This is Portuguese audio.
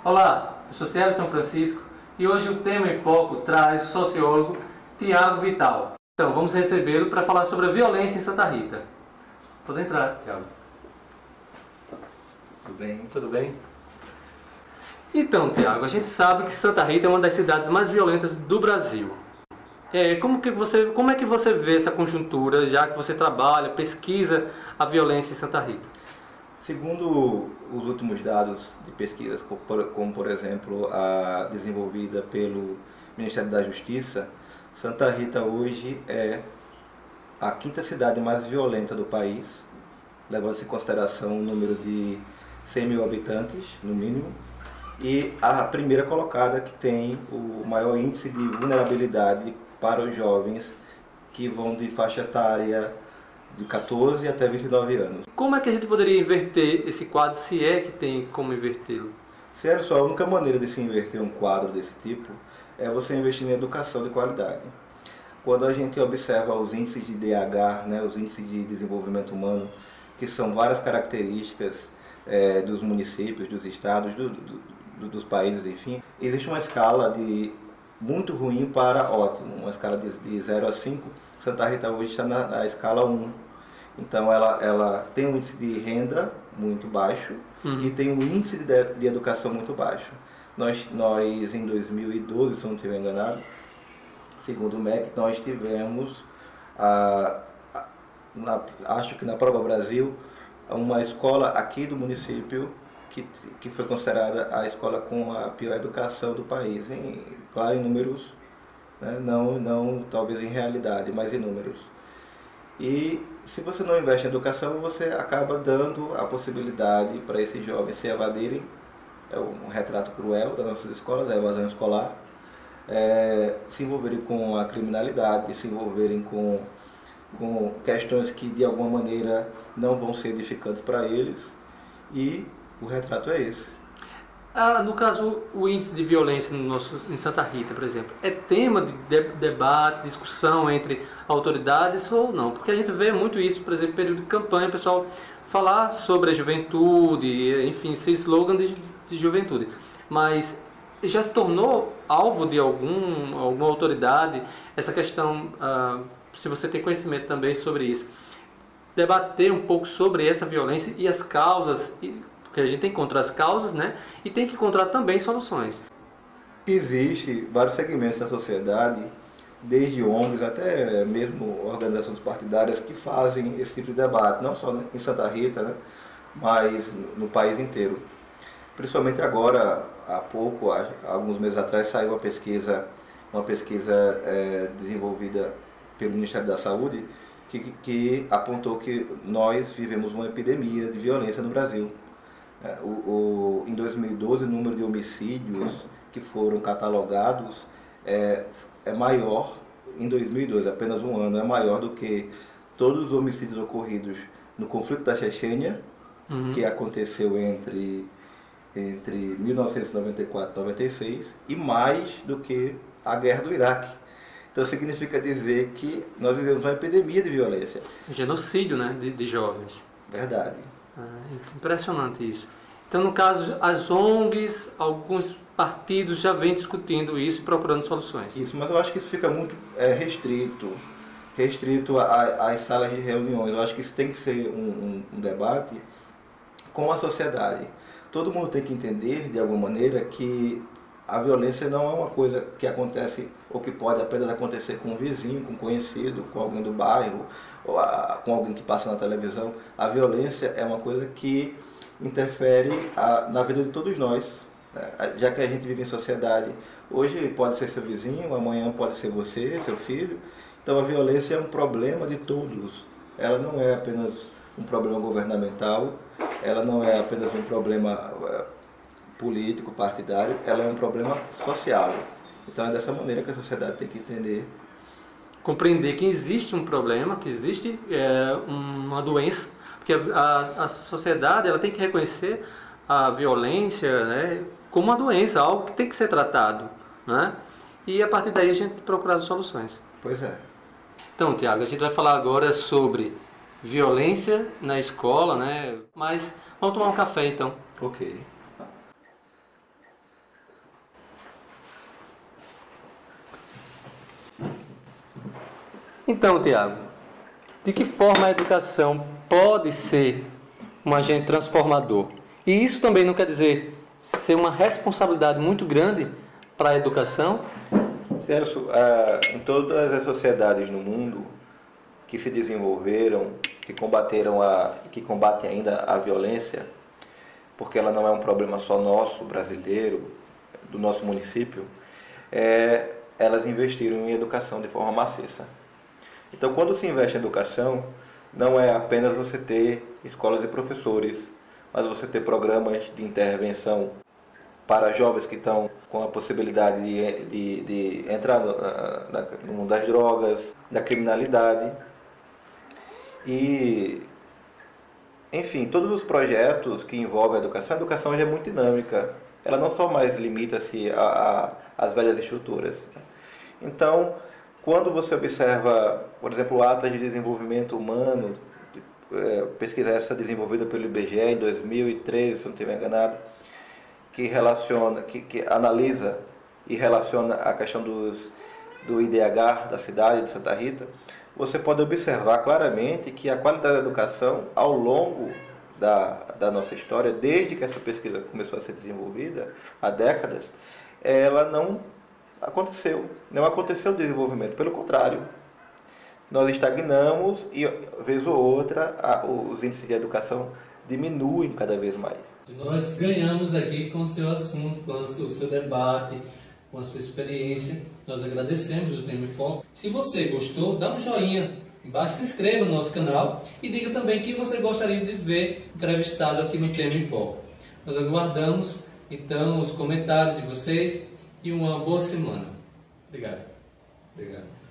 Olá, eu sou Célio São Francisco e hoje o tema em foco traz o sociólogo Tiago Vital. Então, vamos recebê-lo para falar sobre a violência em Santa Rita. Pode entrar, Tiago. Tudo bem? Tudo bem? Então, Tiago, a gente sabe que Santa Rita é uma das cidades mais violentas do Brasil. Como é que você vê essa conjuntura, já que você trabalha, pesquisa a violência em Santa Rita? Segundo os últimos dados de pesquisas, como por exemplo a desenvolvida pelo Ministério da Justiça, Santa Rita hoje é a quinta cidade mais violenta do país, levando-se em consideração o número de 100 mil habitantes, no mínimo, e a primeira colocada que tem o maior índice de vulnerabilidade para os jovens que vão de faixa etária de 14 até 29 anos. Como é que a gente poderia inverter esse quadro, se é que tem como invertê-lo? Sério, só a única maneira de se inverter um quadro desse tipo é você investir em educação de qualidade. Quando a gente observa os índices de DH, né, os índices de desenvolvimento humano, que são várias características dos municípios, dos estados, dos países, enfim, existe uma escala de muito ruim para ótimo, uma escala de 0 a 5. Santa Rita hoje está na escala 1. Então ela tem um índice de renda muito baixo e tem um índice de educação muito baixo. Nós em 2012, se eu não estiver enganado, segundo o MEC, nós tivemos, acho que na Prova Brasil, uma escola aqui do município que foi considerada a escola com a pior educação do país, claro, em números, né? não talvez em realidade, mas em números. E se você não investe em educação, você acaba dando a possibilidade para esses jovens se evadirem. É um retrato cruel das nossas escolas, a evasão escolar, se envolverem com a criminalidade, se envolverem com questões que de alguma maneira não vão ser edificantes para eles, e o retrato é esse. No caso, o índice de violência em Santa Rita, por exemplo, é tema de debate, discussão entre autoridades ou não? Porque a gente vê muito isso, por exemplo, no período de campanha, o pessoal falar sobre a juventude, enfim, esse slogan de juventude. Mas já se tornou alvo de alguma autoridade essa questão, se você tem conhecimento também sobre isso, debater um pouco sobre essa violência e as causas, porque a gente tem que encontrar as causas, né? E tem que encontrar também soluções. Existe vários segmentos da sociedade, desde ONGs até mesmo organizações partidárias, que fazem esse tipo de debate, não só em Santa Rita, né? Mas no país inteiro. Principalmente agora, há pouco, há alguns meses atrás, saiu uma pesquisa desenvolvida pelo Ministério da Saúde, que apontou que nós vivemos uma epidemia de violência no Brasil. Em 2012, o número de homicídios que foram catalogados é maior, em 2012, apenas um ano, é maior do que todos os homicídios ocorridos no conflito da Chechênia, que aconteceu entre 1994 e 96, e mais do que a guerra do Iraque. Então significa dizer que nós vivemos uma epidemia de violência. Genocídio, né, de jovens. Verdade. Impressionante isso. Então, no caso, as ONGs, alguns partidos já vêm discutindo isso e procurando soluções. Isso, mas eu acho que isso fica muito restrito às salas de reuniões. Eu acho que isso tem que ser um debate com a sociedade. Todo mundo tem que entender, de alguma maneira, que a violência não é uma coisa que acontece ou que pode apenas acontecer com um vizinho, com um conhecido, com alguém do bairro, ou com alguém que passa na televisão. A violência é uma coisa que interfere na vida de todos nós, né? Já que a gente vive em sociedade, hoje pode ser seu vizinho, amanhã pode ser você, seu filho. Então a violência é um problema de todos. Ela não é apenas um problema governamental, ela não é apenas um problema político, partidário, ela é um problema social. Então é dessa maneira que a sociedade tem que entender. Compreender que existe um problema, que existe uma doença, porque a sociedade ela tem que reconhecer a violência, né, como uma doença, algo que tem que ser tratado, né? E a partir daí a gente procurar soluções. Pois é. Então, Tiago, a gente vai falar agora sobre violência na escola, né? Mas vamos tomar um café então. Ok. Então, Tiago, de que forma a educação pode ser um agente transformador? E isso também não quer dizer ser uma responsabilidade muito grande para a educação? Celso, em todas as sociedades no mundo que se desenvolveram, que combatem ainda a violência, porque ela não é um problema só nosso, brasileiro, do nosso município, elas investiram em educação de forma maciça. Então, quando se investe em educação, não é apenas você ter escolas e professores, mas você ter programas de intervenção para jovens que estão com a possibilidade de entrar no mundo das drogas, da criminalidade. E, enfim, todos os projetos que envolvem a educação já é muito dinâmica. Ela não só mais limita-se às velhas estruturas. Então, quando você observa, por exemplo, o Atlas de Desenvolvimento Humano, pesquisa essa desenvolvida pelo IBGE em 2013, se não estiver enganado, que analisa e relaciona a questão do IDH da cidade de Santa Rita, você pode observar claramente que a qualidade da educação, ao longo da nossa história, desde que essa pesquisa começou a ser desenvolvida, há décadas, ela não aconteceu o desenvolvimento, pelo contrário. Nós estagnamos e, vez ou outra, os índices de educação diminuem cada vez mais. Nós ganhamos aqui com o seu assunto, com o seu debate, com a sua experiência. Nós agradecemos o Tema em Foco. Se você gostou, dá um joinha embaixo, se inscreva no nosso canal e diga também que você gostaria de ver entrevistado aqui no Tema em Foco. Nós aguardamos, então, os comentários de vocês e uma boa semana. Obrigado. Obrigado.